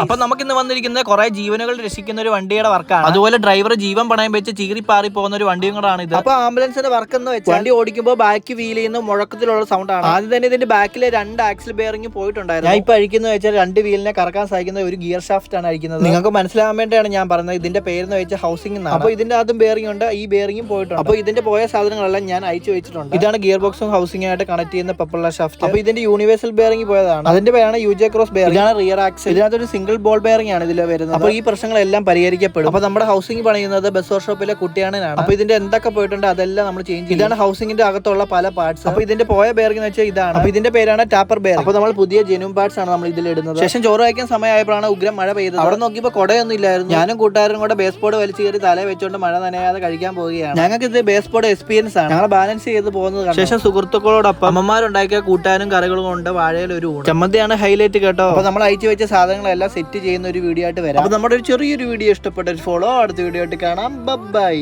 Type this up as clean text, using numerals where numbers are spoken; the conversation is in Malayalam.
അപ്പൊ നമുക്ക് ഇന്ന് വന്നിരിക്കുന്നത് കുറെ ജീവനുകൾ രക്ഷിക്കുന്ന ഒരു വണ്ടിയുടെ വർക്കാണ്. അതുപോലെ ഡ്രൈവർ ജീവൻ പണയം വെച്ച് ചീറിപ്പാറി പോകുന്ന ഒരു വണ്ടിയും കൂടാണ് ഇത്. അപ്പൊ ആംബുലൻസിന്റെ വർക്ക് എന്ന് വെച്ചാൽ വണ്ടി ഓടിക്കുമ്പോൾ ബാക്ക് വീൽ ചെയ്യുന്ന മുഴക്കത്തിലുള്ള സൗണ്ട് ആണ്. ആദ്യം തന്നെ ഇതിന്റെ ബാക്കിലെ 2 ആക്സിൽ ബെയറിംഗ് പോയിട്ടുണ്ടായിരുന്നു. ഞാൻ ഇപ്പൊ അഴിക്കുന്ന വെച്ചാൽ 2 വീലിനെ കറക്കാൻ സാധിക്കുന്ന ഒരു ഗിയർ ഷാഫ്റ്റ് ആണ് അഴിക്കുന്നത്. നിങ്ങൾക്ക് മനസ്സിലാവാൻ വേണ്ടിയാണ് ഞാൻ പറഞ്ഞത്. ഇതിന്റെ പേരെന്ന് വെച്ചാൽ ഹൗസിംഗ് എന്നാണ്. അപ്പൊ ഇതിന്റെ അതും ബെയറിംഗ് ഉണ്ട്, ഈ ബെയറിംഗും പോയിട്ടുണ്ട്. അപ്പൊ ഇതിന്റെ പോയ സാധനങ്ങളെല്ലാം ഞാൻ അയച്ചു വെച്ചിട്ടുണ്ട്. ഇതാണ് ഗിയർ ബോക്സും ഹൗസിംഗ് ആയിട്ട് കണക്ട് ചെയ്യുന്ന പ്രൊപ്പല്ലർ ഷാഫ്റ്റ്. അപ്പൊ ഇതിന്റെ യൂണിവേഴ്സൽ ബെയറിംഗ് പോയതാണ്. അതിന്റെ പേരാണ് യുജെ ക്രോസ് ബെയറിംഗ്. ഇതാണ് റിയർ ആക്സിൽ. ഇതിനകത്തൊരു സിംഗിൾ ബോൾ ബെയറിംഗ് ആണ് ഇതിൽ വരുന്നത്. അപ്പൊ ഈ പ്രശ്നങ്ങളെല്ലാം പരിഹരിക്കപ്പെടും. അപ്പൊ നമ്മുടെ ഹൗസിംഗ് പണിയുന്നത് ബസ് വർക്ക്ഷോപ്പിലെ കുട്ടിയാണനാണ്. അപ്പൊ ഇതിന്റെ എന്തൊക്കെ പോയിട്ടുണ്ട് അതെല്ലാം നമ്മൾ ചേഞ്ച് ചെയ്യും. ഇതാണ് ഹൗസിംഗിന്റെ അകത്തുള്ള പല പാർട്സ്. അപ്പൊ ഇതിന്റെ പോയ ബെയറിംഗ് എന്ന് വെച്ചാൽ ഇതാണ്. അപ്പൊ ഇതിന്റെ പേരാണ് ടാപ്പർ ബെയറിംഗ്. അപ്പൊ നമ്മൾ പുതിയ ജെന്യൂൻ പാർട്സ് ആണ് നമ്മൾ ഇതിൽ ഇടുന്നത്. ശേഷം ചോറ് കഴിക്കാൻ സമയമായപ്പോഴാണ് ഉഗ്രം മഴ പെയ്തത്. അവിടെ നോക്കിയപ്പോൾ കുടയൊന്നും ഇല്ലായിരുന്നു. ഞാനും കൂട്ടുകാരും കൂടെ ബേസ് ബോർഡ് വലിച്ചു കയറി തല വെച്ചുകൊണ്ട് മഴ നനയാതെ കഴിക്കാൻ പോവുകയാണ്. ഞങ്ങൾക്ക് ഇത് ബേസ് ബോർഡ് എക്സ്പീരിയൻസ് ആണ്. ഞങ്ങൾ ബാലൻസ് ചെയ്ത് പോകുന്നത്. ശേഷം സുഹൃത്തുക്കളോടൊപ്പം അമ്മമാരുണ്ടാക്കിയ കൂട്ടാനും കറികളും കൊണ്ട് വാഴയിൽ ഒരു ഊണ്. ചമ്മന്തിയാണ് ഹൈലൈറ്റ് കേട്ടോ. അപ്പൊ നമ്മൾ അയച്ചു വെച്ച സാധനങ്ങളെല്ലാം സെറ്റ് ചെയ്യുന്ന ഒരു വീഡിയോ ആയിട്ട് വരാം. അപ്പൊ നമ്മുടെ ഒരു ചെറിയൊരു വീഡിയോ ഇഷ്ടപ്പെട്ട ഒരു ഫോളോ അടുത്ത വീഡിയോ ആയിട്ട് കാണാം. ബൈ.